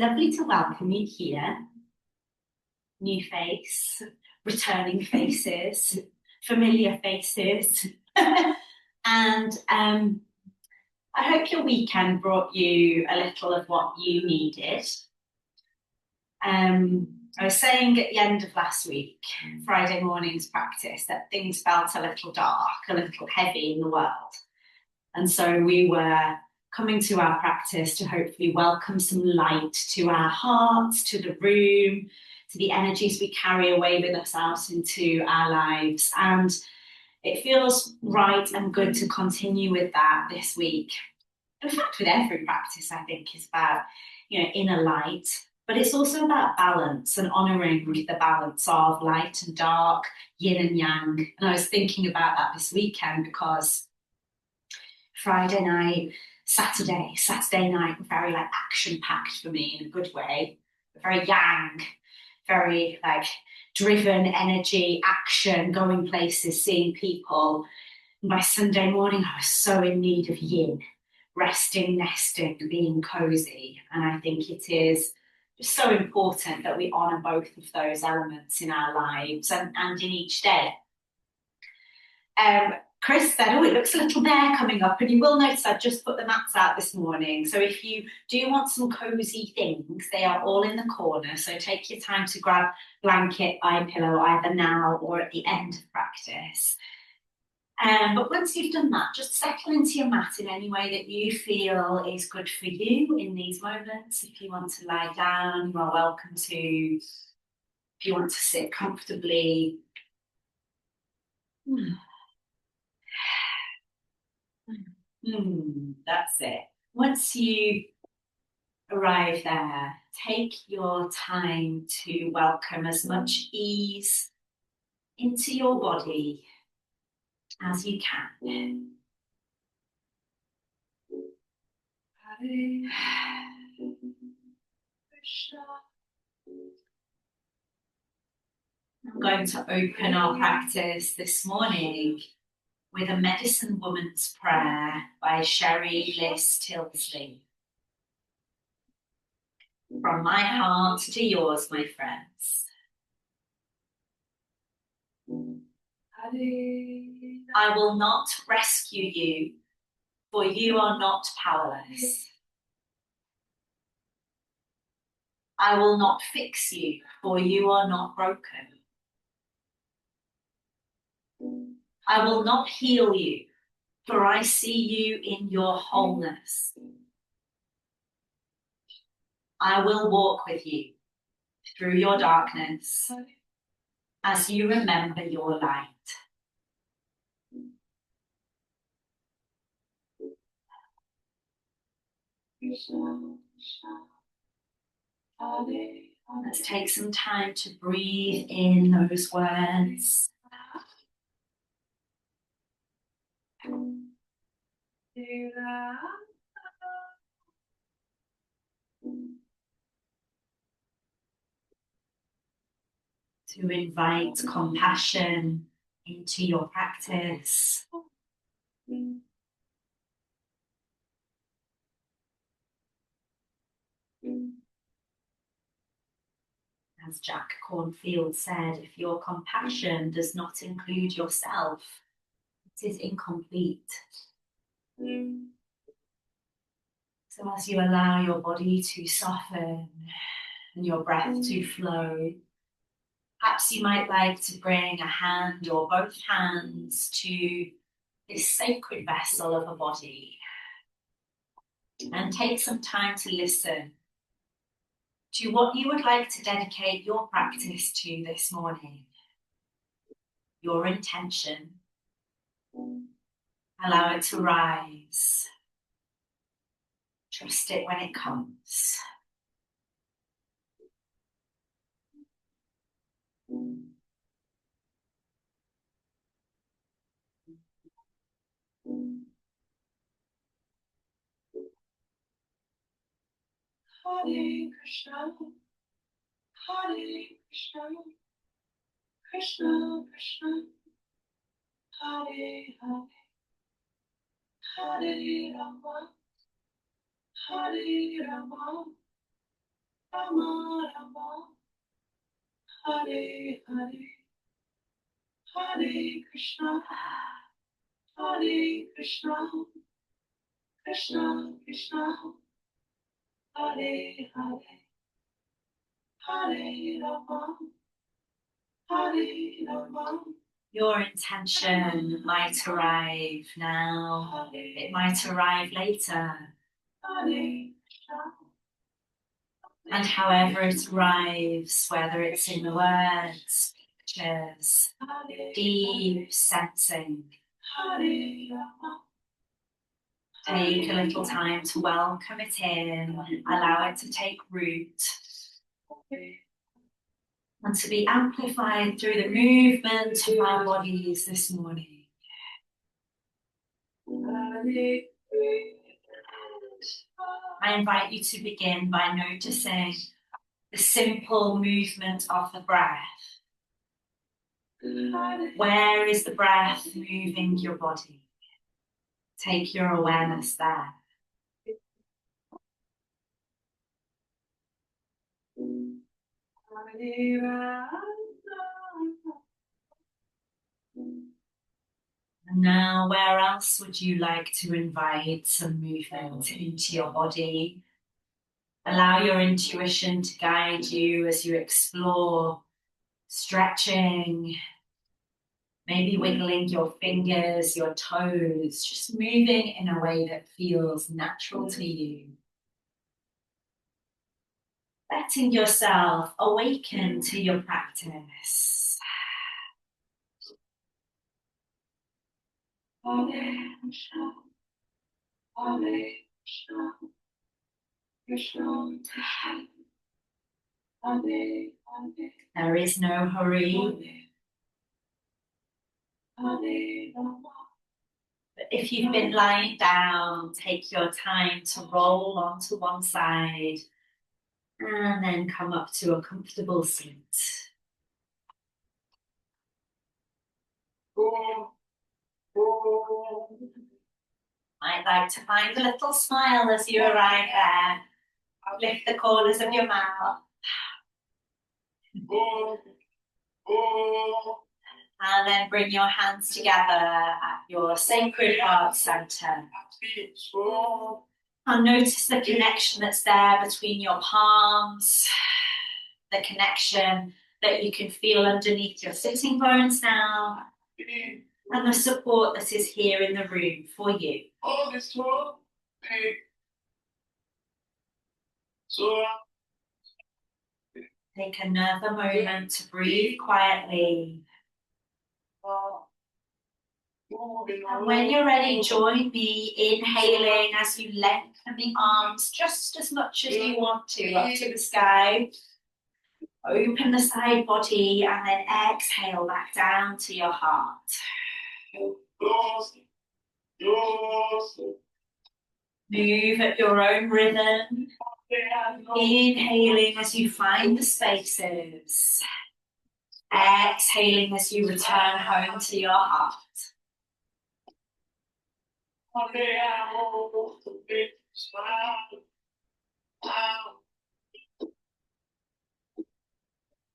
lovely to welcome you here. New face, returning faces, familiar faces. And I hope your weekend brought you a little of what you needed. I was saying at the end of last week, Friday morning's practice, that things felt a little dark, a little heavy in the world. And so we were coming to our practice to hopefully welcome some light to our hearts, to the room, to the energies we carry away with us out into our lives. And it feels right and good to continue with that this week. In fact, with every practice, I think, is about, inner light, but it's also about balance and honouring the balance of light and dark, yin and yang. And I was thinking about that this weekend because Friday night, Saturday night were very action-packed for me in a good way, very yang, very driven energy, action, going places, seeing people. And by Sunday morning, I was so in need of yin, resting, nesting, being cozy. And I think it is just so important that we honour both of those elements in our lives and in each day. Chris said, it looks a little bear coming up, and you will notice I've just put the mats out this morning. So if you do want some cosy things, they are all in the corner. So take your time to grab blanket, eye pillow, either now or at the end of practice. But once you've done that, just settle into your mat in any way that you feel is good for you in these moments. If you want to lie down, you are welcome to. If you want to sit comfortably. That's it. Once you arrive there, take your time to welcome as much ease into your body as you can. I'm going to open our practice this morning with a Medicine Woman's Prayer by Sherry Liss Tilsley. From my heart to yours, my friends. I will not rescue you, for you are not powerless. I will not fix you, for you are not broken. I will not heal you, for I see you in your wholeness. I will walk with you through your darkness as you remember your light. Let's take some time to breathe in those words. To invite compassion into your practice. As Jack Cornfield said, if your compassion does not include yourself, it is incomplete. So as you allow your body to soften and your breath to flow, perhaps you might like to bring a hand or both hands to this sacred vessel of a body and take some time to listen to what you would like to dedicate your practice to this morning. Your intention. Allow it to rise. Trust it when it comes. Hare Krishna, Hare Krishna, Krishna Krishna, Hare Hare, Hare Rama, Hare Rama, Hare Hare, Hare Krishna, Hare Krishna, Krishna Krishna, Hare Hare, Hare Rama, Hare Rama. Your intention might arrive now, it might arrive later. And however it arrives, whether it's in the words, pictures, deep sensing, take a little time to welcome it in, allow it to take root, and to be amplified through the movement of our bodies this morning. I invite you to begin by noticing the simple movement of the breath. Where is the breath moving your body? Take your awareness there. And now, where else would you like to invite some movement into your body? Allow your intuition to guide you as you explore stretching, maybe wiggling your fingers, your toes, just moving in a way that feels natural to you. Letting yourself awaken to your practice. There is no hurry. But if you've been lying down, take your time to roll onto one side and then come up to a comfortable seat. Might like to find a little smile as you arrive there. Lift the corners of your mouth. And then bring your hands together at your sacred heart center. And notice the connection that's there between your palms, the connection that you can feel underneath your sitting bones now, and the support that is here in the room for you. Take another moment to breathe quietly. And when you're ready, join me inhaling as you lengthen the arms just as much as you want to up to the sky. Open the side body and then exhale back down to your heart. Move at your own rhythm. Inhaling as you find the spaces. Exhaling as you return home to your heart.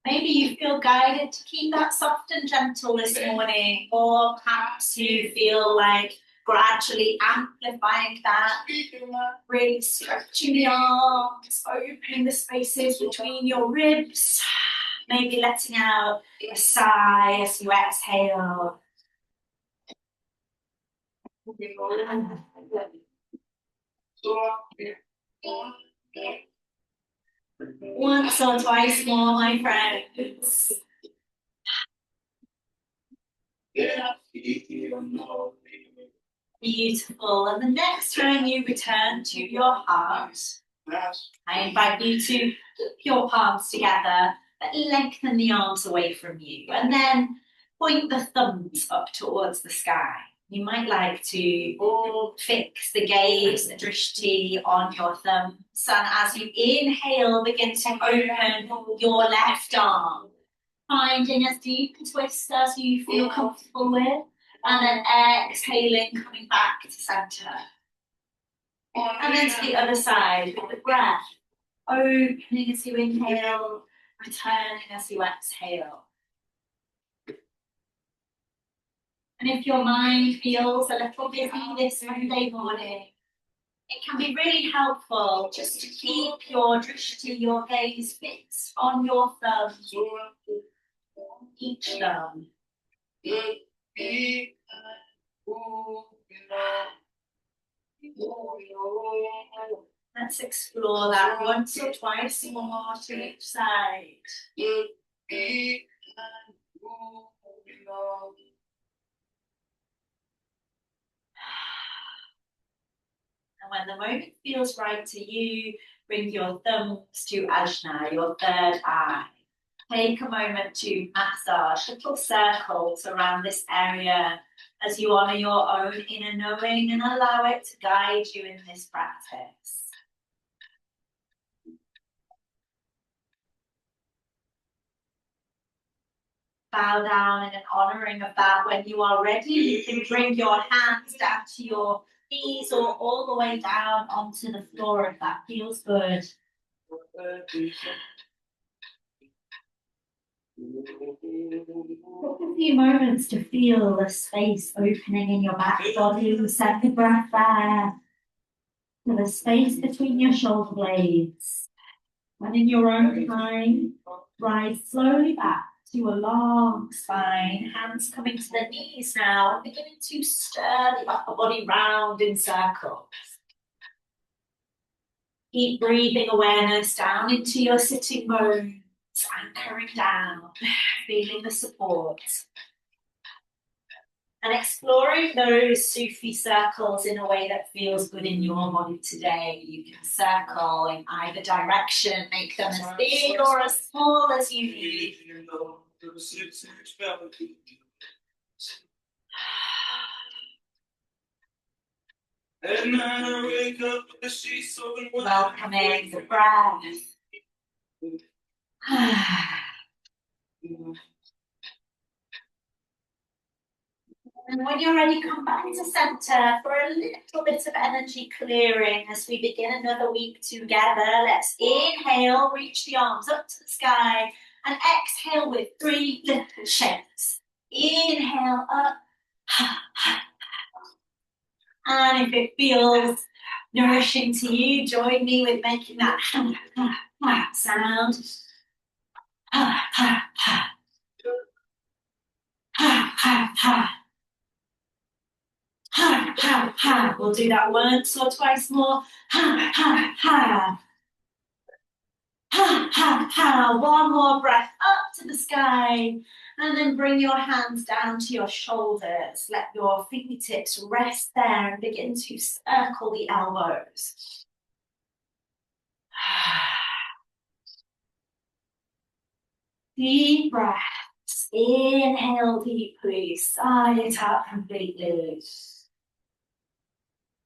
Maybe you feel guided to keep that soft and gentle this morning, or perhaps you feel like gradually amplifying that, really stretching the arms, opening the spaces between your ribs, maybe letting out a sigh as you exhale. Once or twice more, my friends. Beautiful. And the next time you return to your heart, I invite you to keep your palms together, but lengthen the arms away from you, and then point the thumbs up towards the sky. You might like to fix the gaze, the drishti on your thumbs. And as you inhale, begin to open your left arm, finding as deep a twist as you feel comfortable with. And then exhaling, coming back to center. And then to the other side with the breath. Opening as you inhale, returning as you exhale. And if your mind feels a little busy this Monday morning, it can be really helpful just to keep your drishti, your gaze fixed on your thumbs, each thumb. Let's explore that once or twice more to each side. And when the moment feels right to you, bring your thumbs to Ajna, your third eye. Take a moment to massage little circles around this area as you honour your own inner knowing and allow it to guide you in this practice. Bow down in an honouring of that. When you are ready, you can bring your hands down to your knees or all the way down onto the floor if that feels good. Take a few moments to feel the space opening in your back body. Second breath there. To the space between your shoulder blades. And in your own time, rise slowly back to a long spine. Hands coming to the knees now. Beginning to stir the upper body round in circles. Keep breathing awareness down into your sitting bones. Anchoring down, feeling the support. And exploring those Sufi circles in a way that feels good in your body today. You can circle in either direction, make them as big or as small as you need. Welcoming the breath. And when you're ready, come back to center for a little bit of energy clearing as we begin another week together. Let's inhale, reach the arms up to the sky, and exhale with 3 little shakes. Inhale up. And if it feels nourishing to you, join me with making that sound. We'll do that once or twice more. One more breath up to the sky. And then bring your hands down to your shoulders. Let your fingertips rest there and begin to circle the elbows. Deep breaths. Inhale deeply. Sigh it out completely.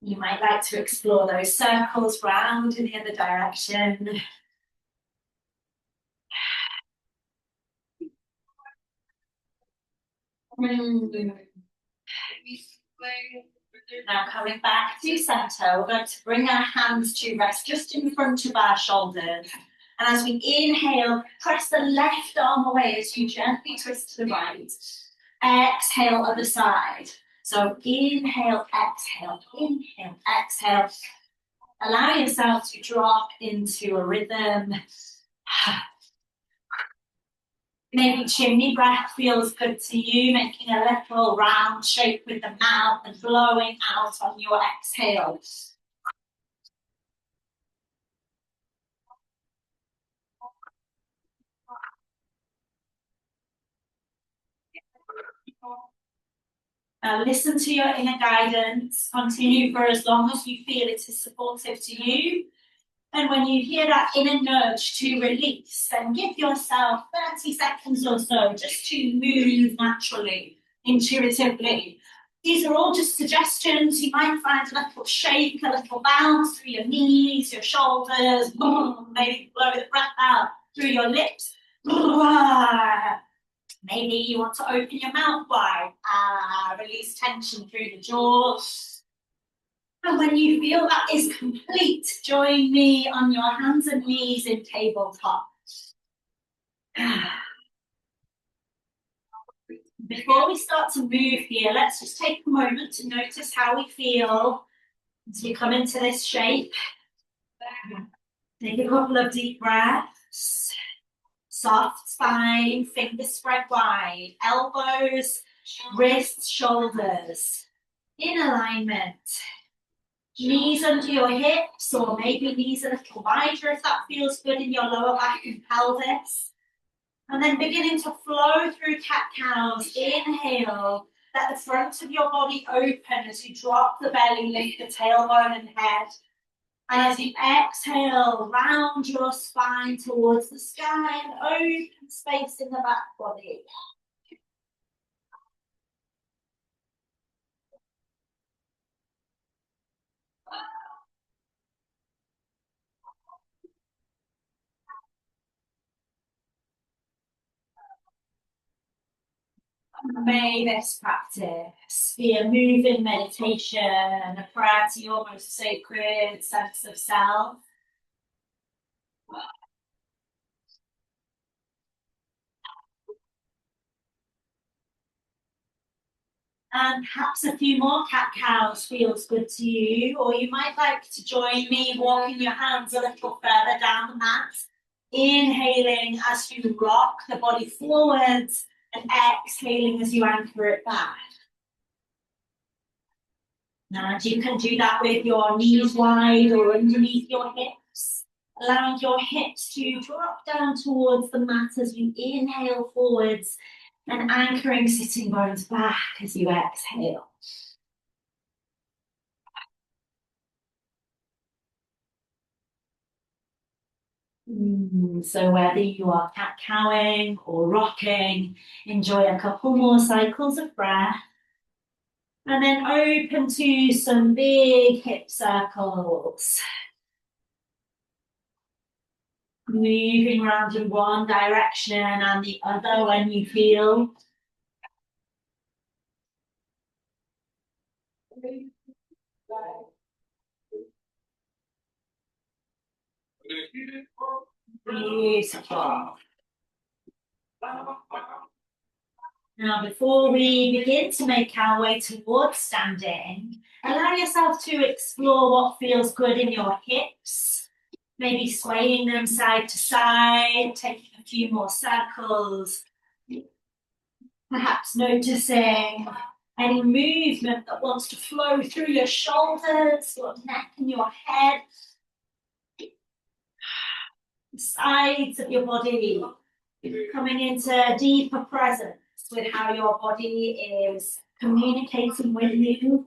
You might like to explore those circles round in the other direction. Now coming back to center, we're going to bring our hands to rest just in front of our shoulders. And as we inhale, press the left arm away as you gently twist to the right. Exhale, other side. So inhale, exhale, exhale. Allow yourself to drop into a rhythm. Maybe chimney breath feels good to you, making a little round shape with the mouth and blowing out on your exhale. Now listen to your inner guidance. Continue for as long as you feel it is supportive to you. And when you hear that inner nudge to release, then give yourself 30 seconds or so just to move naturally, intuitively. These are all just suggestions. You might find a little shake, a little bounce through your knees, your shoulders. Maybe blow the breath out through your lips. Maybe you want to open your mouth wide. Release tension through the jaw. And when you feel that is complete, join me on your hands and knees in tabletop. Before we start to move here, let's just take a moment to notice how we feel as we come into this shape. Take a couple of deep breaths. Soft spine, fingers spread wide, elbows, wrists, shoulders in alignment. Knees under your hips, or maybe knees a little wider if that feels good in your lower back and pelvis. And then beginning to flow through cat-cows. Inhale, let the front of your body open as you drop the belly, lift the tailbone and head. And as you exhale, round your spine towards the sky and open space in the back body. May this practice be a moving meditation, a prayer to your most sacred sense of self. And perhaps a few more cat-cows feels good to you, or you might like to join me walking your hands a little further down the mat, inhaling as you rock the body forwards and exhaling as you anchor it back. And you can do that with your knees wide or underneath your hips, allowing your hips to drop down towards the mat as you inhale forwards and anchoring sitting bones back as you exhale. So whether you are cat-cowing or rocking, enjoy a couple more cycles of breath. And then open to some big hip circles. Moving around in one direction and the other when you feel. Beautiful. Now, before we begin to make our way towards standing, allow yourself to explore what feels good in your hips. Maybe swaying them side to side, taking a few more circles. Perhaps noticing any movement that wants to flow through your shoulders, your neck and your head. The sides of your body, coming into deeper presence with how your body is communicating with you.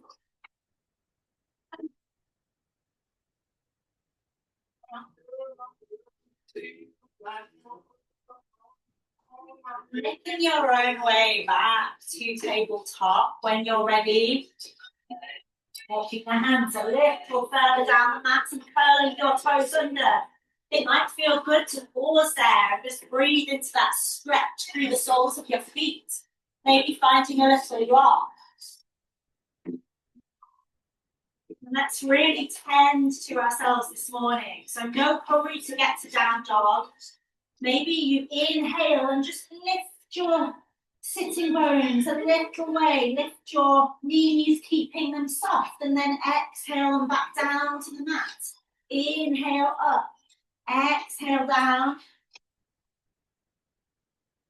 Making your own way back to tabletop when you're ready. Walking the hands a little further down the mat and curling your toes under. It might feel good to pause there and just breathe into that stretch through the soles of your feet. Maybe finding a little rock. And let's really tend to ourselves this morning. So no hurry to get to down dog. Maybe you inhale and just lift your sitting bones a little way. Lift your knees, keeping them soft, and then exhale them back down to the mat. Inhale up, exhale down.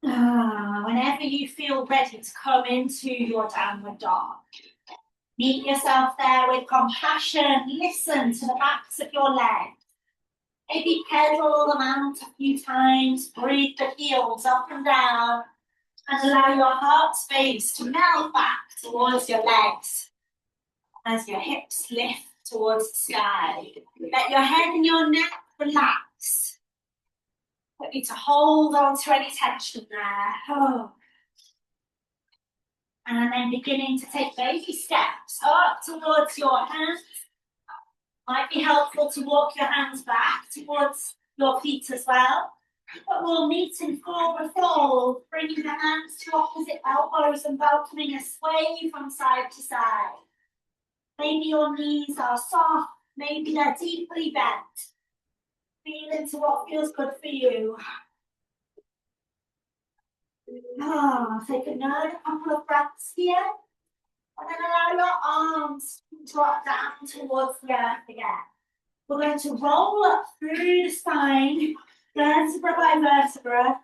Whenever you feel ready to come into your downward dog, meet yourself there with compassion. Listen to the backs of your legs. Maybe pedal them out a few times. Breathe the heels up and down. And allow your heart space to melt back towards your legs as your hips lift towards the sky. Let your head and your neck relax. Don't need to hold on to any tension there. Oh. And then beginning to take baby steps up towards your hands. Might be helpful to walk your hands back towards your feet as well. But we'll meet in forward fold, bringing the hands to opposite elbows and welcoming a sway from side to side. maybe your knees are soft, maybe they're deeply bent. Feel into what feels good for you. Take another couple of breaths here. And then allow your arms to drop down towards the earth again. We're going to roll up through the spine, vertebra by vertebra.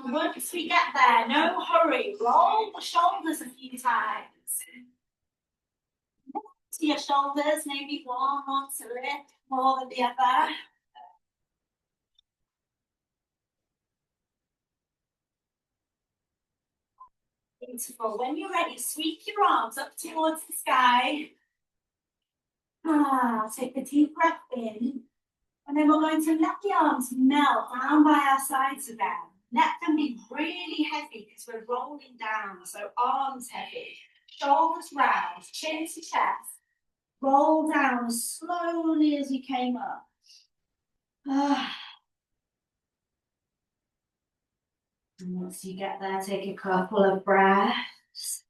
Once we get there, no hurry, roll the shoulders a few times. To your shoulders, maybe one wants a little more than the other. Beautiful. When you're ready, sweep your arms up towards the sky. Take a deep breath in. And then we're going to let the arms melt down by our sides again. Let them be really heavy because we're rolling down. So arms heavy, shoulders round, chin to chest. Roll down as slowly as you came up. And once you get there, take a couple of breaths.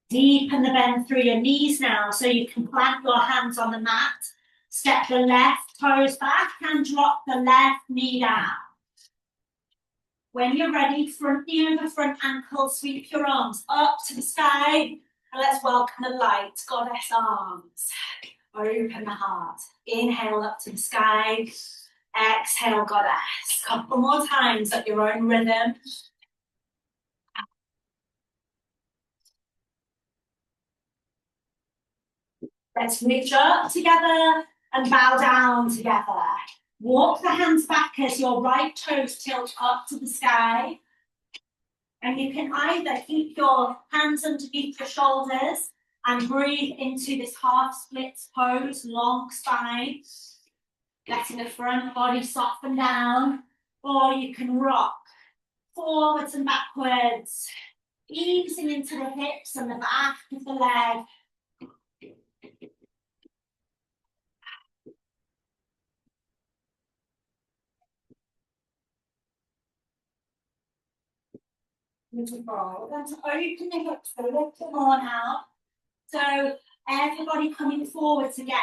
Deepen the bend through your knees now so you can plant your hands on the mat. Step the left toes back and drop the left knee down. When you're ready, front knee over front ankle, sweep your arms up to the sky. And let's welcome the light, goddess arms. Open the heart. Inhale up to the sky. Exhale, goddess. Couple more times at your own rhythm. Let's reach up together and bow down together. Walk the hands back as your right toes tilt up to the sky. And you can either keep your hands underneath your shoulders and breathe into this half split pose, long spine, letting the front body soften down, or you can rock forwards and backwards, easing into the hips and the back of the leg. Beautiful. We're going to open the hips a little more now. So everybody coming forwards again,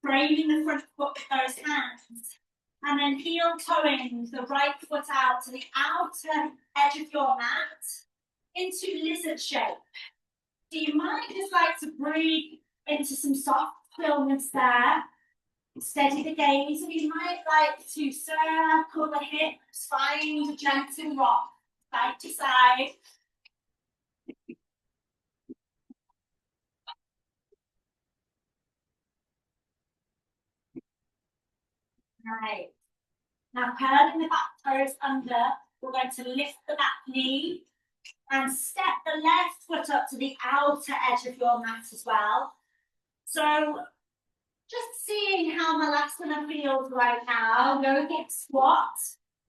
framing the front foot with those hands, and then heel toeing the right foot out to the outer edge of your mat into lizard shape. So you might just like to breathe into some soft stillness there. Steady the gaze, and you might like to circle the hips, find a gentle rock, side to side. Right. Now curling the back toes under, we're going to lift the back knee and step the left foot up to the outer edge of your mat as well. So just seeing how Malasana feels right now, go hip squat.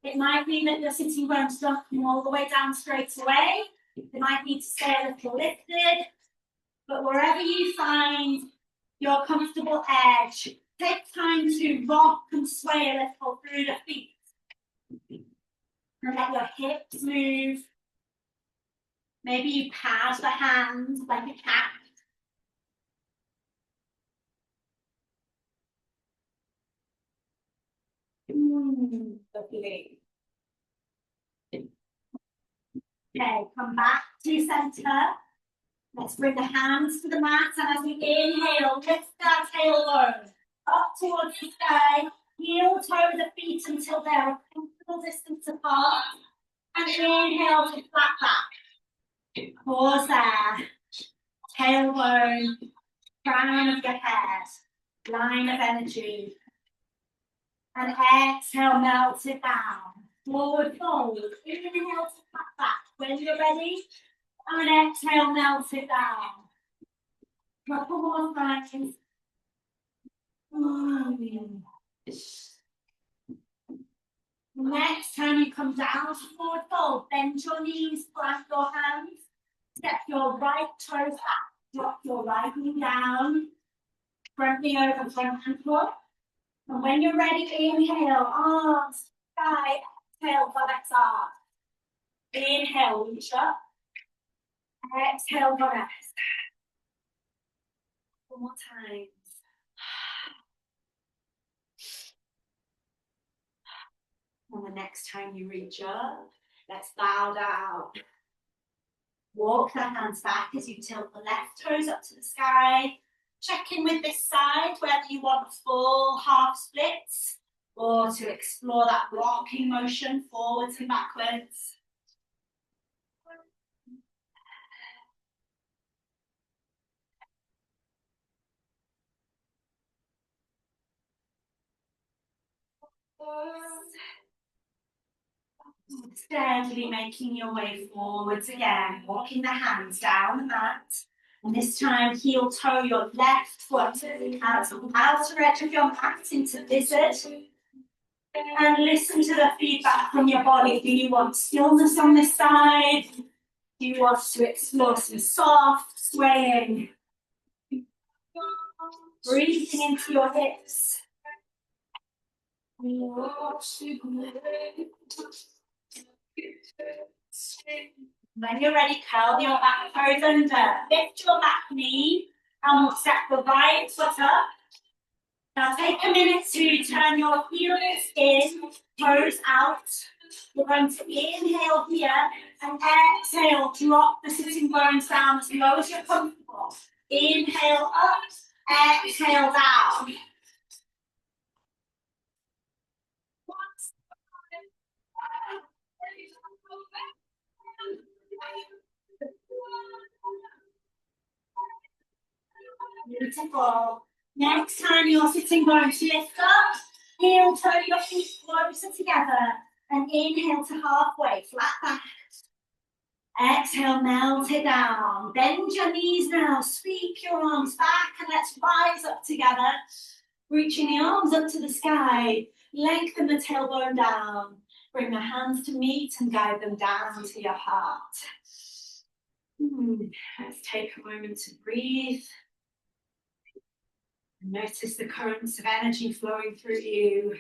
It might be that you're sitting bones don't come all the way down straight away. You might need to stay a little lifted. But wherever you find your comfortable edge, take time to rock and sway a little through the feet. And let your hips move. Maybe you pad the hands like a cat. Lovely. Okay, come back to center. Let's bring the hands to the mat, and as we inhale, lift our tailbone up towards the sky. Heel toe the feet until they're a comfortable distance apart. And inhale to flat back. Pause there. Tailbone, crown of your head, line of energy. And exhale, melt it down. Forward fold. Inhale to flat back. When you're ready, and exhale, melt it down. Couple more times. Next time you come down to forward fold, bend your knees, clasp your hands, step your right toes back, drop your right knee down, front knee over front ankle. And when you're ready, inhale, arms, sky, exhale, goddess arms. Inhale, reach up. Exhale, goddess. One more time. And the next time you reach up, let's bow down. Walk the hands back as you tilt the left toes up to the sky. Check in with this side, whether you want full half splits or to explore that rocking motion forwards and backwards. Steadily making your way forwards again, walking the hands down the mat. And this time, heel toe your left foot out to the outer edge of your mat into lizard. And listen to the feedback from your body. Do you want stillness on this side? Do you want to explore some soft swaying? Breathing into your hips. When you're ready, curl your back toes under. Lift your back knee and we'll step the right foot up. Now take a minute to turn your heels in, toes out. We're going to inhale here and exhale, drop the sitting bones down as low as you're comfortable. Inhale up, exhale down. Beautiful. Next time you're sitting bones lift up, heel toe your feet closer together and inhale to halfway, flat back. Exhale, melt it down. Bend your knees now, sweep your arms back and let's rise up together. Reaching the arms up to the sky, lengthen the tailbone down. Bring the hands to meet and guide them down to your heart. Let's take a moment to breathe. Notice the currents of energy flowing through you.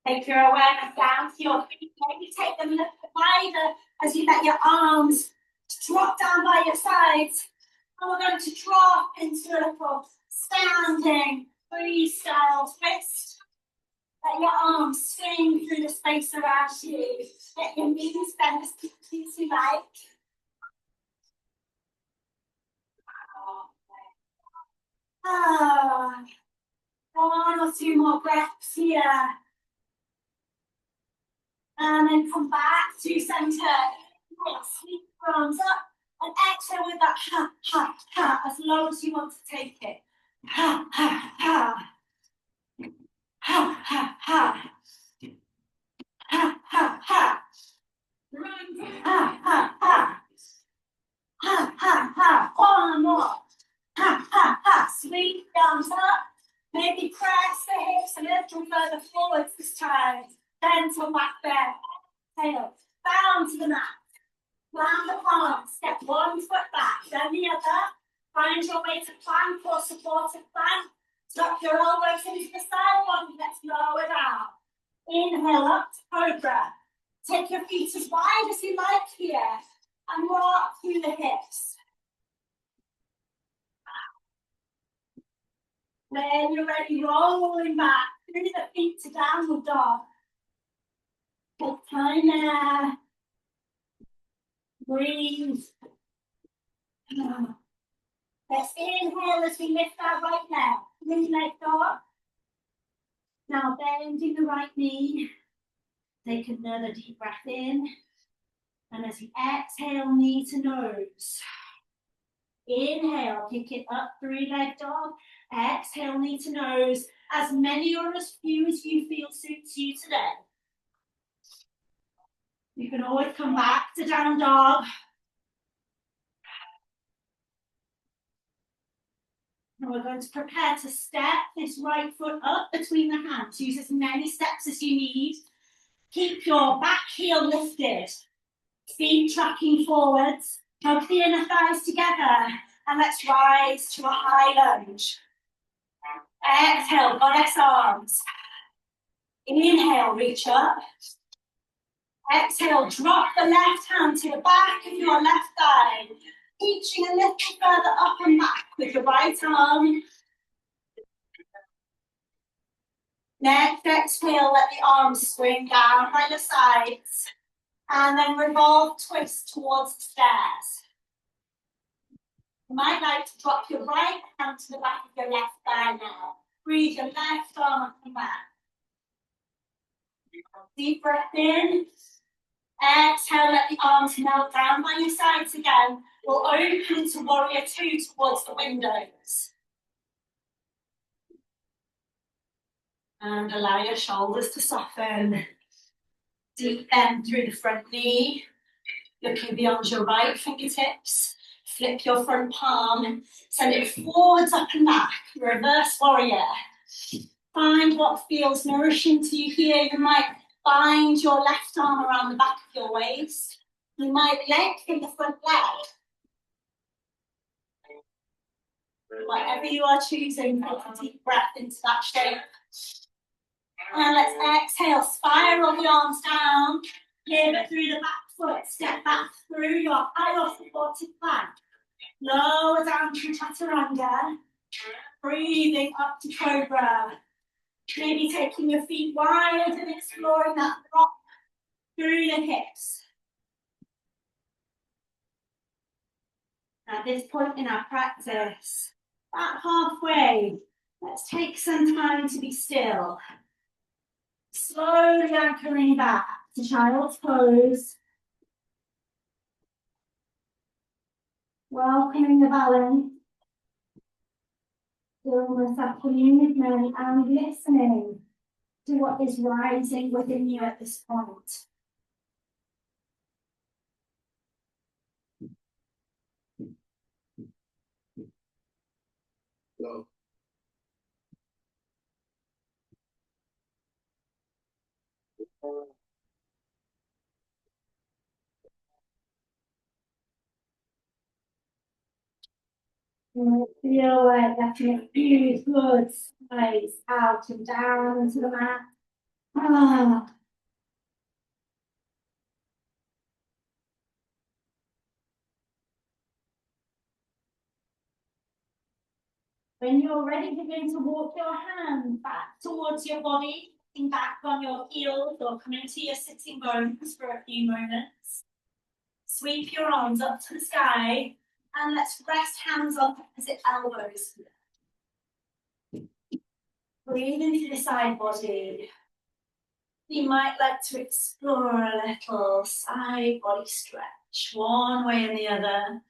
Take your awareness down to your feet. Maybe take them a little bit wider as you let your arms drop down by your sides. And we're going to drop into a little standing freestyle twist. Let your arms swing through the space around you. Let your knees bend as deeply as you like. One or two more breaths here. And then come back to center. Sweep your arms up and exhale with that ha, ha, ha, as low as you want to take it. Ha, ha, ha. Ha, ha, ha. Ha, ha, ha. Ha, ha, ha. Ha, ha, ha. One more. Ha, ha, ha. Sweep the arms up. Maybe press the hips a little further forwards this time. Gentle back bend. Tail down to the mat. Round the palms. Step one foot back, then the other. Find your way to plank or supported plank. Tuck your elbows into the side body. Let's lower down. Inhale up to cobra. Take your feet as wide as you like here. And rock through the hips. When you're ready, rolling back through the feet to downward dog. Take time there. Breathe. Let's inhale as we lift our right leg. Three leg dog. Now bending the right knee. Take another deep breath in. And as you exhale, knee to nose. Inhale, kick it up, three leg dog. Exhale, knee to nose. As many or as few as you feel suits you today. You can always come back to down dog. And we're going to prepare to step this right foot up between the hands. Use as many steps as you need. Keep your back heel lifted. Feet tracking forwards. Hug the inner thighs together. And let's rise to a high lunge. Exhale, goddess arms. Inhale, reach up. Exhale, drop the left hand to the back of your left thigh, reaching a little further up and back with your right arm. Next, exhale, let the arms swing down by your sides, and then revolve, twist towards the stairs. You might like to drop your right hand to the back of your left thigh now. Breathe your left arm up and back. Deep breath in. Exhale, let the arms melt down by your sides again. We'll open to warrior two towards the windows. And allow your shoulders to soften. Deep bend through the front knee. Looking beyond your right fingertips. Flip your front palm. Send it forwards, up and back. Reverse warrior. Find what feels nourishing to you here. You might bind your left arm around the back of your waist. You might lengthen the front leg. Whatever you are choosing, take a deep breath into that shape. And let's exhale, spiral the arms down. Pivot through the back foot, step back through your high or supported plank. Lower down to chaturanga. Breathing up to cobra. Maybe taking your feet wide and exploring that drop through the hips. At this point in our practice, about halfway, let's take some time to be still. Slowly anchoring back to child's pose. Welcoming the balance. Stillness afternoon with me and listening to what is rising within you at this point. Go. Feel like letting a few good sides out and down into the mat. When you're ready, begin to walk your hand back towards your body, sitting back on your heels or come into your sitting bones for a few moments. Sweep your arms up to the sky and let's rest hands on opposite elbows. Breathe into the side body. You might like to explore a little side body stretch, one way and the other.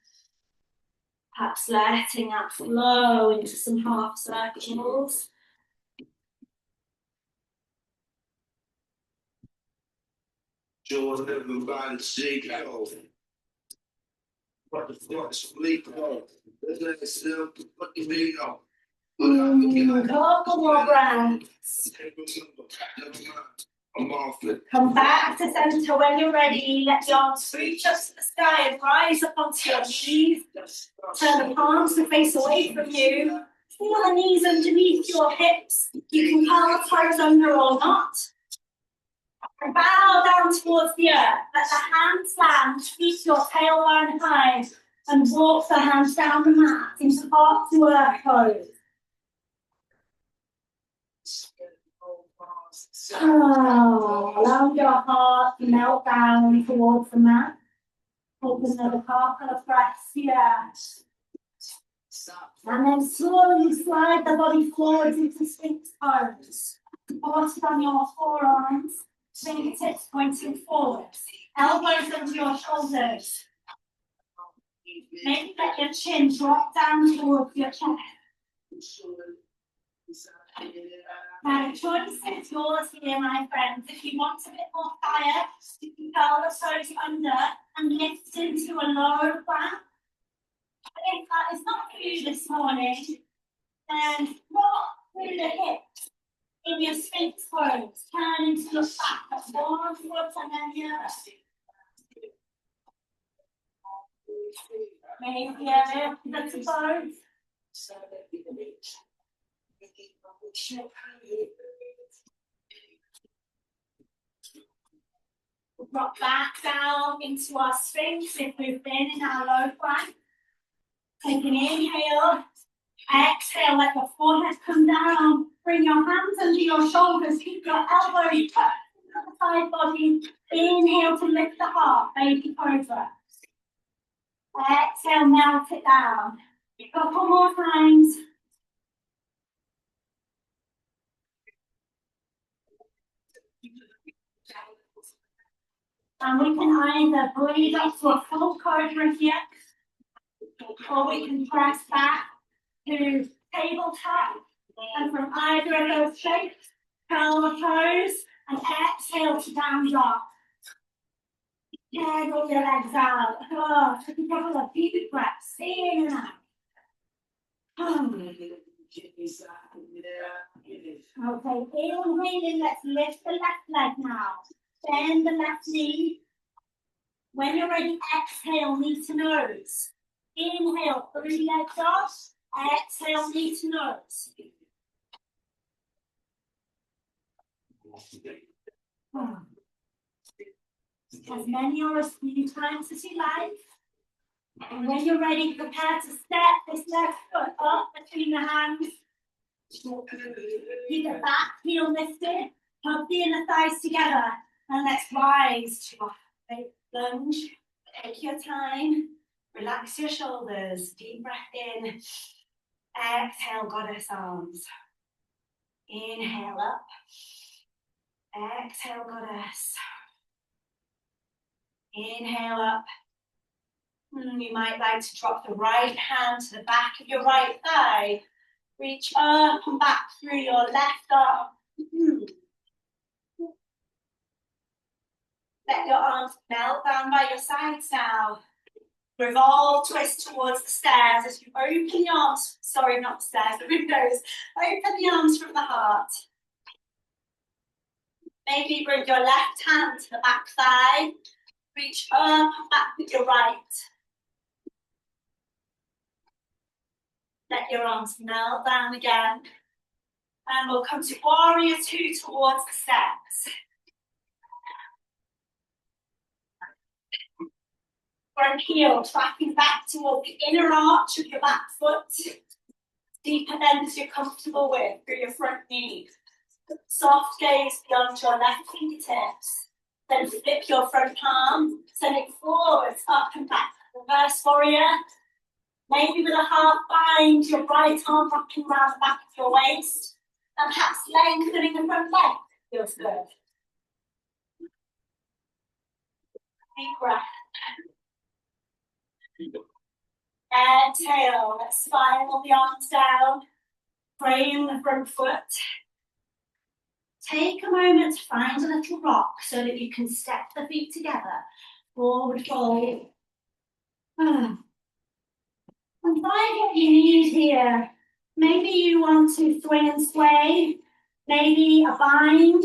Perhaps letting that flow into some half circles. Jaws never by the shake out. What the fuck is sleep on? Let it still put the video on. Couple more breaths. Come back to center when you're ready. Let the arms reach up to the sky and rise up onto your knees. Turn the palms to face away from you. Feel the knees underneath your hips. You can curl the toes under or not. And bow down towards the earth. Let the hands land. Reach your tailbone high. And walk the hands down the mat into heart to earth pose. Allow your heart to melt down towards the mat. Take another couple of breaths here. And then slowly slide the body forwards into Sphinx pose. Supported on your forearms, fingertips pointing forwards, elbows under your shoulders. Maybe let your chin drop down towards your chest. Now, the choice is yours here, my friends. If you want a bit more fire, you can curl the toes under and lift into a low plank. If that is not for you this morning, then rock through the hips in your Sphinx pose. Turn into your back at one foot and then the other. Maybe a little pose. Drop back down into our Sphinx if we've been in our low plank. Take an inhale. Exhale, let the forehead come down. Bring your hands under your shoulders. Keep your elbows tucked into the side body. Inhale to lift the heart, baby cobra. Exhale, melt it down. A couple more times. And we can either breathe up to a full cobra here, or we can press back to tabletop. And from either of those shapes, curl the toes and exhale to down dog. Jiggle your legs out. Oh, take a couple of deep breaths in and out. Okay, inhaling, let's lift the left leg now. Bend the left knee. When you're ready, exhale, knee to nose. Inhale, 3 legs off. Exhale, knee to nose. As many or as few times as you like. And when you're ready, prepare to step this left foot up between the hands. Keep the back heel lifted. Hug the inner thighs together. And let's rise to a lunge. Take your time. Relax your shoulders. Deep breath in. Exhale, goddess arms. Inhale up. Exhale, goddess. Inhale up. You might like to drop the right hand to the back of your right thigh. Reach up and back through your left arm. Let your arms melt down by your sides now. Revolve, twist towards the stairs as you open the arms. Sorry, not the stairs, the windows. Open the arms from the heart. Maybe bring your left hand to the back thigh. Reach up and back with your right. Let your arms melt down again. And we'll come to warrior 2 towards the steps. Front heel tracking back towards the inner arch of your back foot. Deeper bend as you're comfortable with through your front knee. Soft gaze beyond your left fingertips. Then flip your front palm, send it forwards, up and back. Reverse warrior. Maybe with a half bind, your right arm wrapping around the back of your waist. And perhaps lengthening the front leg. Feels good. Deep breath. Exhale, let's spiral the arms down. Frame the front foot. Take a moment to find a little rock so that you can step the feet together. Forward fold. And find what you need here. Maybe you want to swing and sway. Maybe a bind.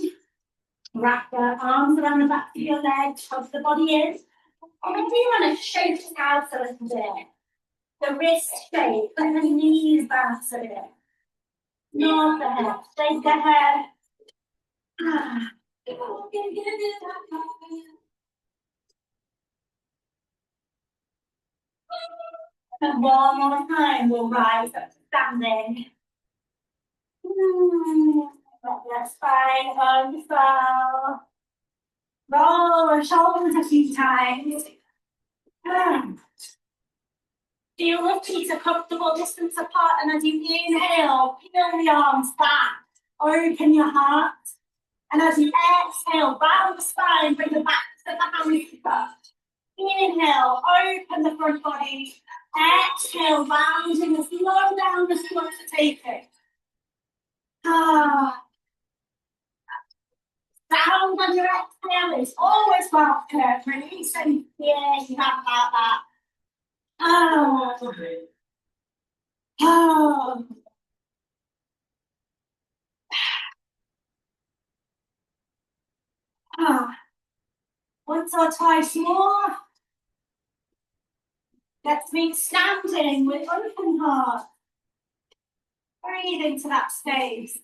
Wrap the arms around the back of your legs, hug the body in. Or maybe you want to shake it out a little bit. The wrist shape, let the knees bounce a bit. Nod the head, shake the head. And one more time, we'll rise up to standing. Let your spine unfurl. Roll the shoulders a few times. Feel the feet a comfortable distance apart, and as you inhale, peel the arms back. Open your heart. And as you exhale, round the spine, bring the back to the hands together. Inhale, open the front body. Exhale, rounding and slow down the foot to take it. Sound on your exhale is always welcome. Releasing fear you have about that. Once or twice more. Let's meet standing with open heart. Breathe into that space.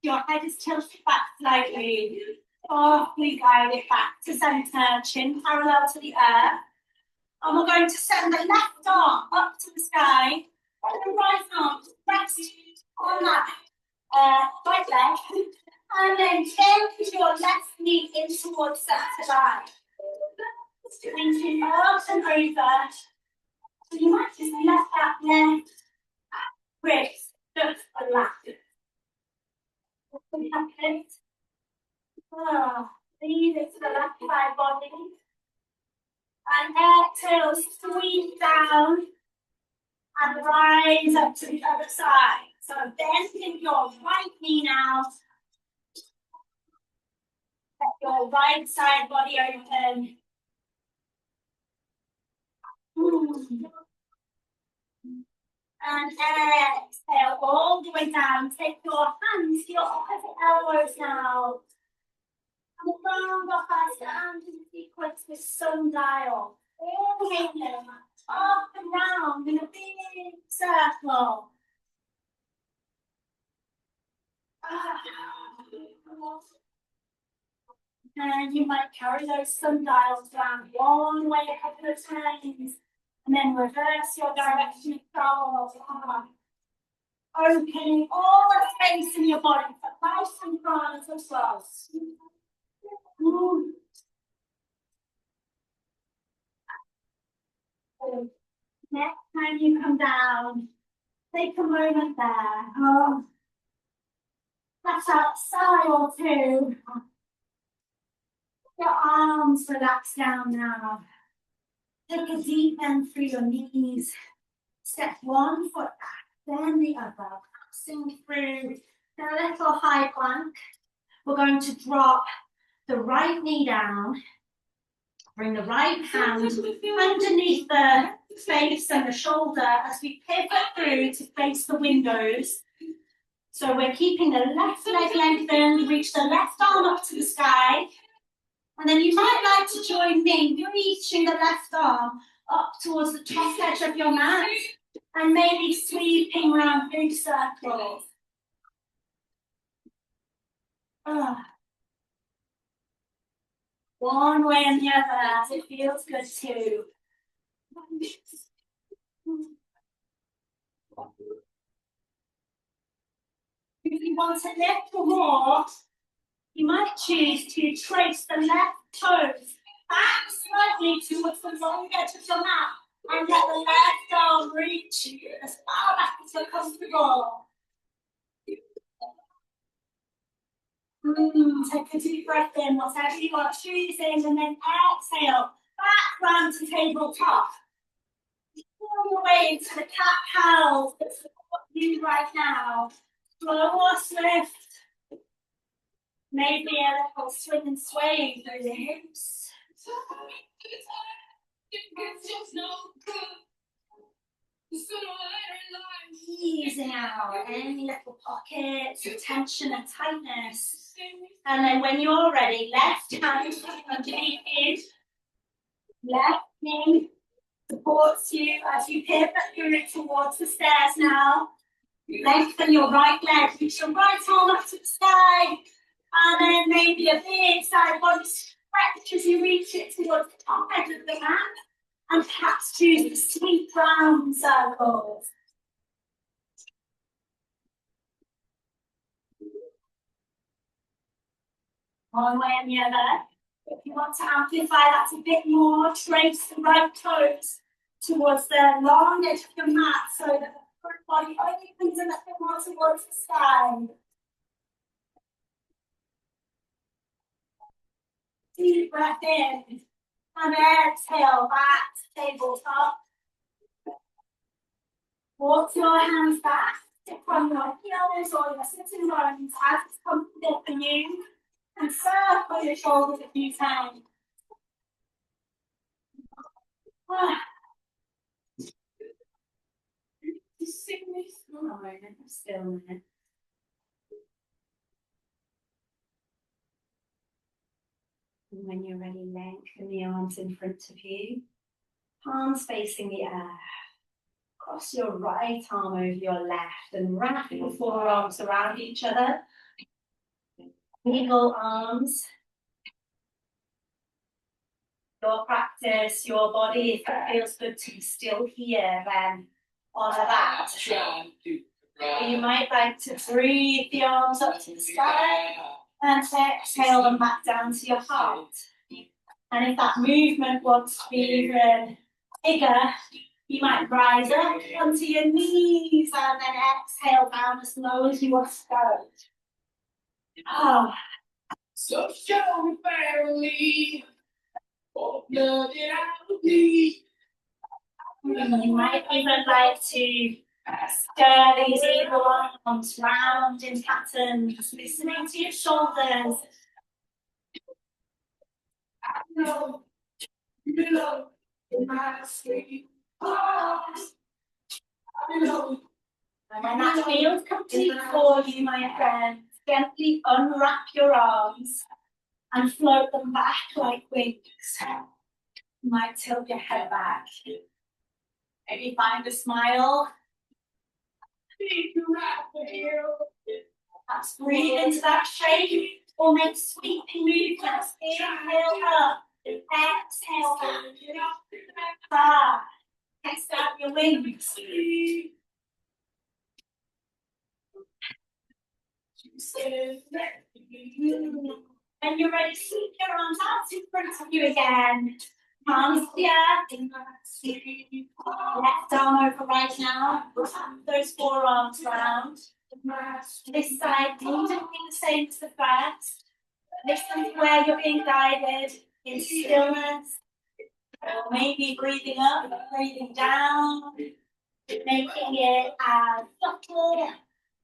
Your head is tilted back slightly. Softly guide it back to centre, chin parallel to the earth. And we're going to send the left arm up to the sky, and the right arm rest on that right leg. And then bend your left knee in towards centre line. Thinking up and over. So you might just let that left wrist just relax. Breathe into the left side body. And exhale, squeeze down and rise up to the other side. So bending your right knee now. Let your right side body open. And exhale all the way down. Take your hands to your opposite elbows now. And round off our standing sequence with sundial. All the way down, up and round in a big circle. And you might carry those sundials down one way a couple of times. And then reverse your direction of travel. Opening all the space in your body for nice and front as well. Next time you come down, take a moment there. Let out a sigh or two. Your arms relax down now. Take a deep bend through your knees. Step one foot back, then the other. Passing through a little high plank. We're going to drop the right knee down. Bring the right hand underneath the face and the shoulder as we pivot through to face the windows. So we're keeping the left leg lengthened, reach the left arm up to the sky. And then you might like to join me, reaching the left arm up towards the top edge of your mat and maybe sweeping around big circles. One way and the other, as it feels good too. If you want a little more, you might choose to trace the left toes back slightly towards the long edge of the mat and let the left arm reach as far back as you're comfortable. Take a deep breath in, whatever you are choosing, and then exhale, back round to tabletop. Pull your way into the cat-cow that support you right now. Slow or swift. Maybe a little swing and sway through the hips. Easing out any little pockets of tension and tightness. And then when you're ready, left hand underneath you. Left knee supports you as you pivot through towards the stairs now. Lengthen your right leg, reach your right arm up to the sky. And then maybe a big side body stretch as you reach it towards the top edge of the mat. And perhaps choose the sweep round circles. One way and the other. If you want to amplify that a bit more, trace the right toes towards the long edge of your mat so that the front body opens a little more towards the sky. Deep breath in and exhale back to tabletop. Walk your hands back, sit on your heels or your sitting bones as it's comfortable for you. And circle your shoulders a few times. Stillness. And when you're ready, lengthen the arms in front of you. Palms facing the air. Cross your right arm over your left and wrap your forearms around each other. Eagle arms. Your practice, your body, if it feels good to be still here, then honour that. You might like to breathe the arms up to the sky and exhale them back down to your heart. And if that movement wants to be even bigger, you might rise up onto your knees and then exhale down as low as you want to go. Oh. So show me barely. You might even like to stir these eagle arms round in patterns, listening to your shoulders. And when that feels complete for you, my friends, gently unwrap your arms and float them back like wings. You might tilt your head back. Maybe find a smile. Let's breathe into that shape or make sweeping movements. Inhale up, exhale back. Test out your wings. When you're ready, sweep your arms out in front of you again. Palms to the earth. Left arm over right now. Those forearms round. This side, doing the same as the first. Listen to where you're being guided in stillness. Or maybe breathing up, breathing down. Making it as subtle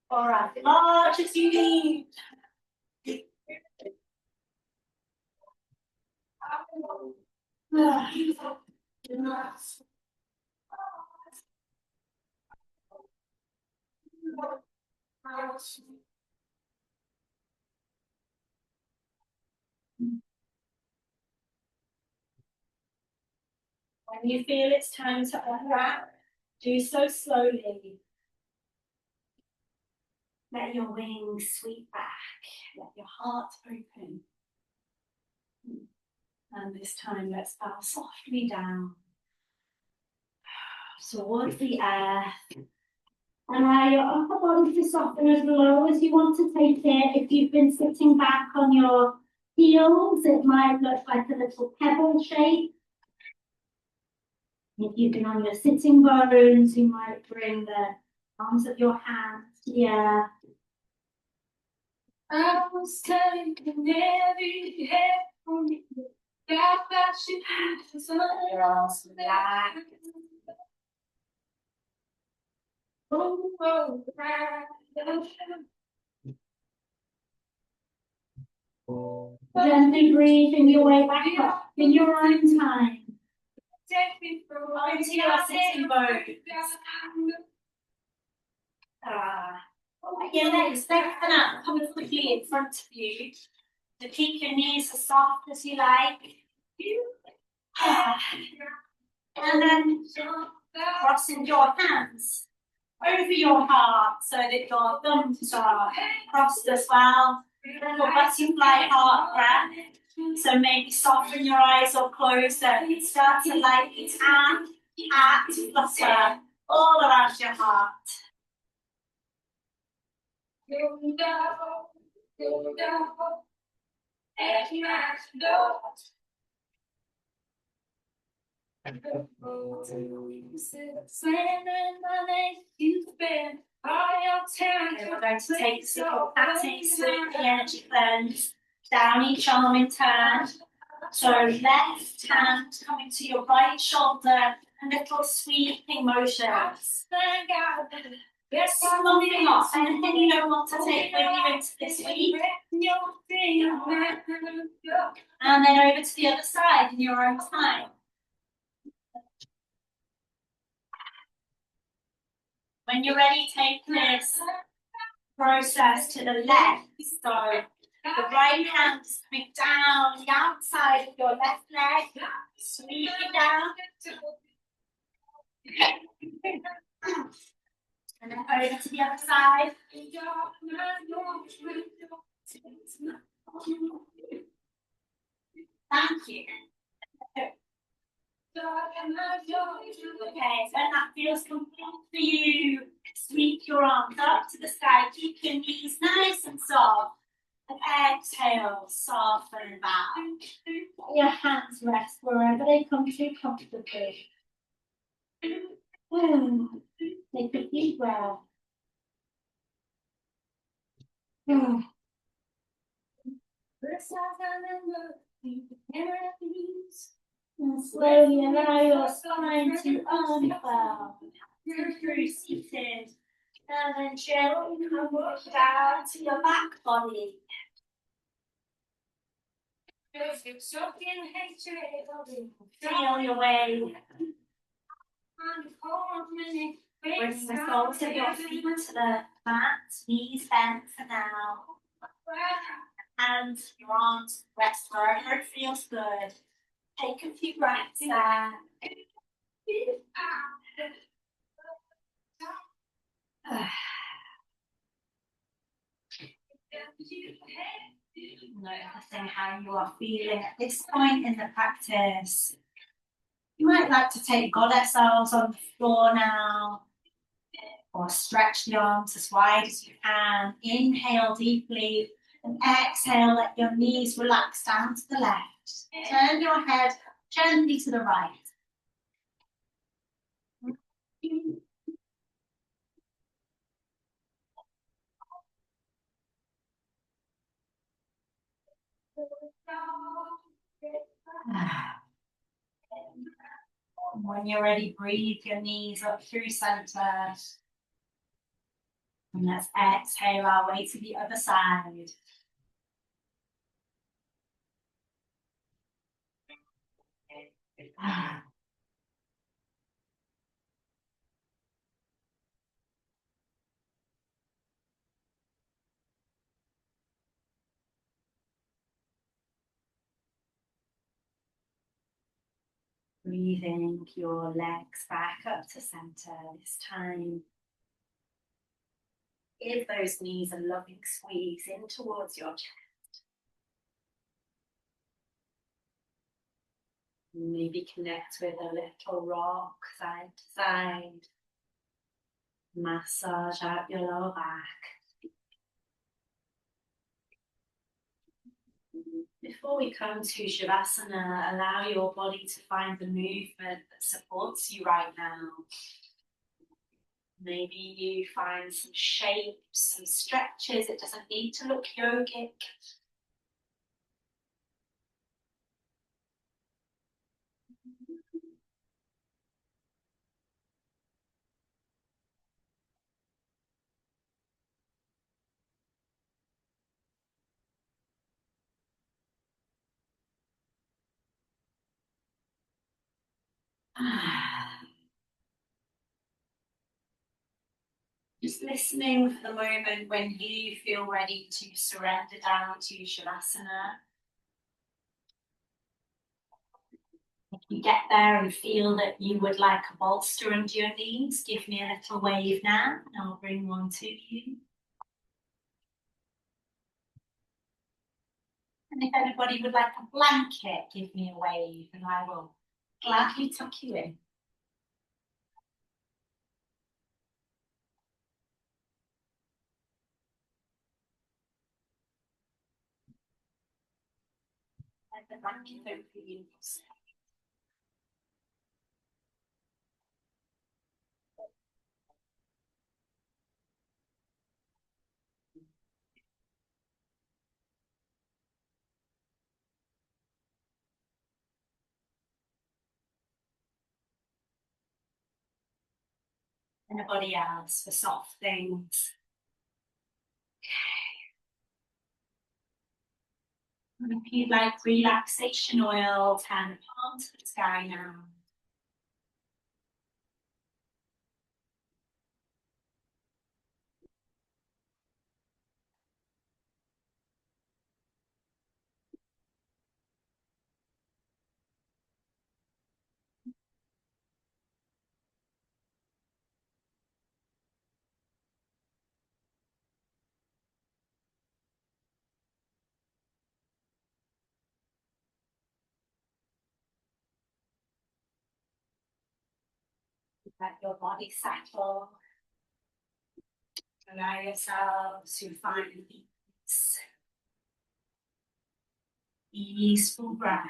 or as large as you need. When you feel it's time to unwrap, do so slowly. Let your wings sweep back. Let your heart open. And this time, let's bow softly down towards the earth. And allow your upper body to soften as low as you want to take it. If you've been sitting back on your heels, it might look like a little pebble shape. If you've been on your sitting bones, you might bring the arms of your hands to the earth. I was taking every head from you. That she has your arms back. Gently breathing your way back up in your own time. Take me onto your sitting bones. Your legs lengthen up, coming quickly in front of you. To keep your knees as soft as you like. And then crossing your hands over your heart so that your thumbs are crossed as well. Little butterfly heart breath. So maybe soften your eyes or close them. Start to lightly tap, flutter all around your heart. And we're going to take sympathetics with the energy cleanse down each arm in turn. So left hand coming to your right shoulder, and little sweeping motions. There's something off, anything you don't want to take with you into this week. And then over to the other side in your own time. When you're ready, take this process to the left. So the right hand is coming down the outside of your left leg, sweeping down. And then over to the other side. feels complete for you. Sweep your arms up to the sky. Keep your knees nice and soft. And exhale, soften back. Let your hands rest wherever they come to comfortably. Take a deep breath. And slowly allow your spine to unfurl. Through seated. And then gently come down to your back body. Feel your way. Bring the soles of your feet to the mat, knees bent for now. And your arms rest wherever it feels good. Take a few breaths there. Noticing how you are feeling at this point in the practice. You might like to take goddess arms on the floor now, or stretch the arms as wide as you can. Inhale deeply and exhale, let your knees relax down to the left. Turn your head gently to the right. When you're ready, breathe your knees up through center. And let's exhale our way to the other side. Breathing your legs back up to center this time. Give those knees a loving squeeze in towards your chest. Maybe connect with a little rock side to side. Massage out your lower back. Before we come to Shavasana, allow your body to find the movement that supports you right now. Maybe you find some shapes, some stretches. It doesn't need to look yogic. Just listening for the moment when you feel ready to surrender down to Shavasana. If you get there and feel that you would like a bolster under your knees, give me a little wave now and I'll bring one to you. And if anybody would like a blanket, give me a wave and I will gladly tuck you in. And the blanket over you. Anybody else for soft things? And if you'd like relaxation oil, turn the palm to the sky now. Let your body settle. Allow yourselves to find peace. Easeful breath.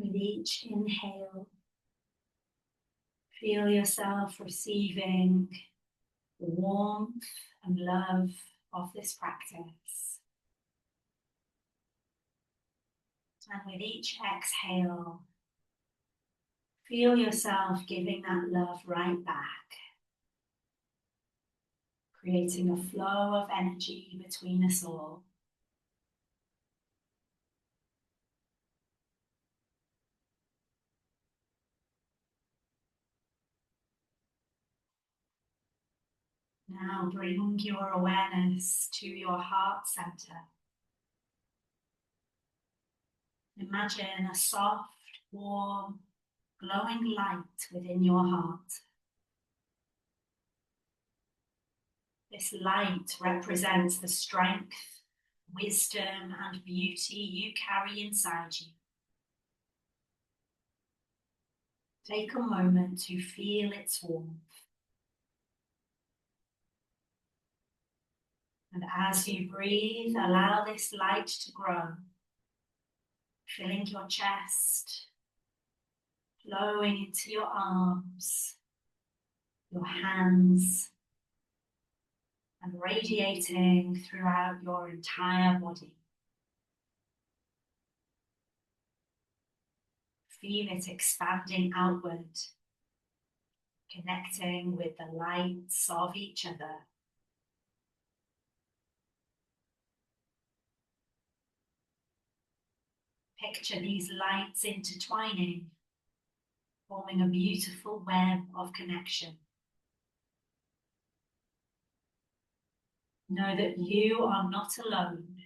With each inhale, feel yourself receiving the warmth and love of this practice. And with each exhale, feel yourself giving that love right back, creating a flow of energy between us all. Now bring your awareness to your heart center. Imagine a soft, warm, glowing light within your heart. This light represents the strength, wisdom, and beauty you carry inside you. Take a moment to feel its warmth. And as you breathe, allow this light to grow, filling your chest, flowing into your arms, your hands, and radiating throughout your entire body. Feel it expanding outward, connecting with the lights of each other. Picture these lights intertwining, forming a beautiful web of connection. Know that you are not alone.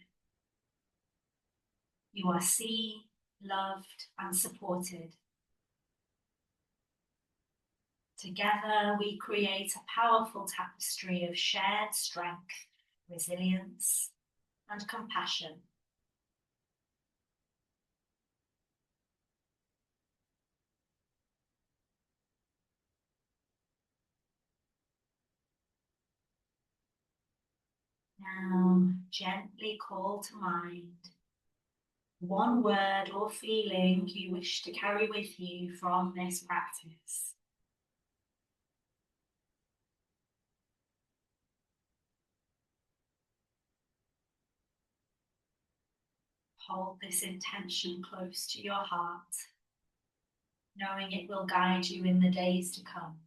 You are seen, loved, and supported. Together, we create a powerful tapestry of shared strength, resilience, and compassion. Now, gently call to mind one word or feeling you wish to carry with you from this practice. Hold this intention close to your heart, knowing it will guide you in the days to come.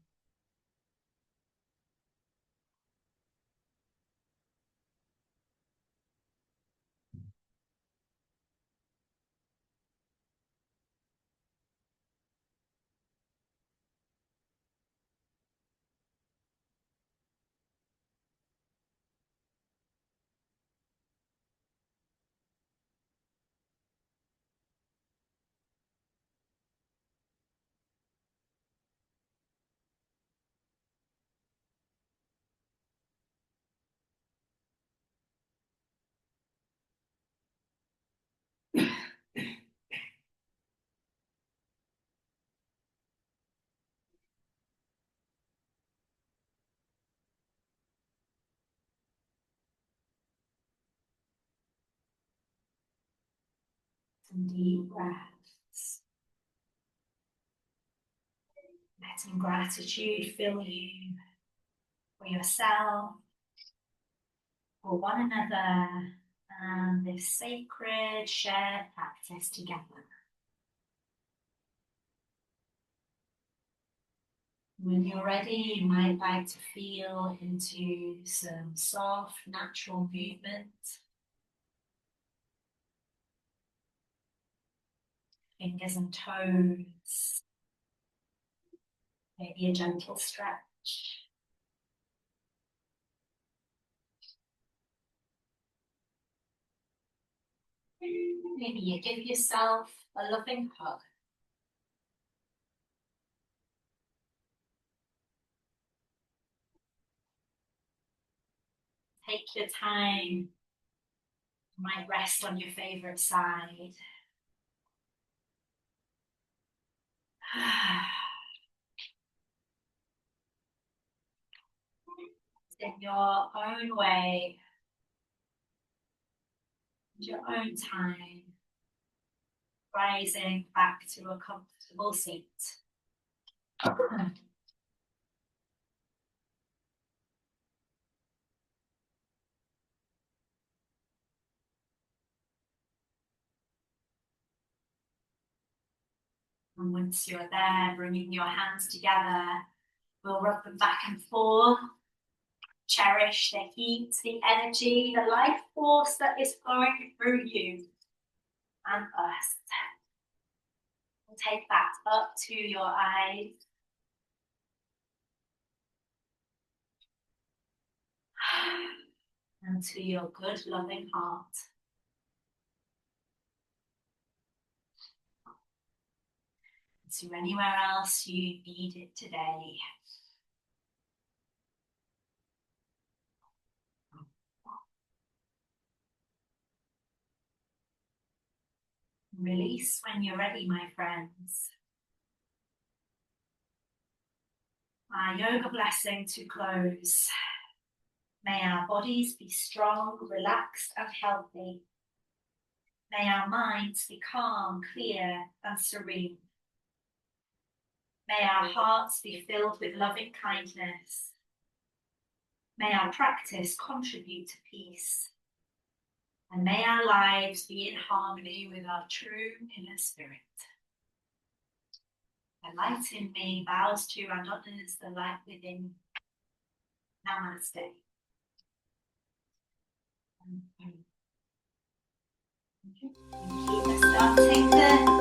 Some deep breaths. Letting gratitude fill you for yourself, for one another, and this sacred shared practice together. When you're ready, you might like to feel into some soft, natural movement. Fingers and toes. Maybe a gentle stretch. Maybe you give yourself a loving hug. Take your time. You might rest on your favorite side. In your own way, your own time, rising back to a comfortable seat. And once you're there, bringing your hands together, we'll rub them back and forth. Cherish the heat, the energy, the life force that is flowing through you and us. We'll take that up to your eyes. And to your good, loving heart. To anywhere else you need it today. Release when you're ready, my friends. Our yoga blessing to close. May our bodies be strong, relaxed and healthy. May our minds be calm, clear and serene. May our hearts be filled with loving kindness. May our practice contribute to peace. And may our lives be in harmony with our true inner spirit. The light in me bows to and honors the light within. Namaste. Keep starting the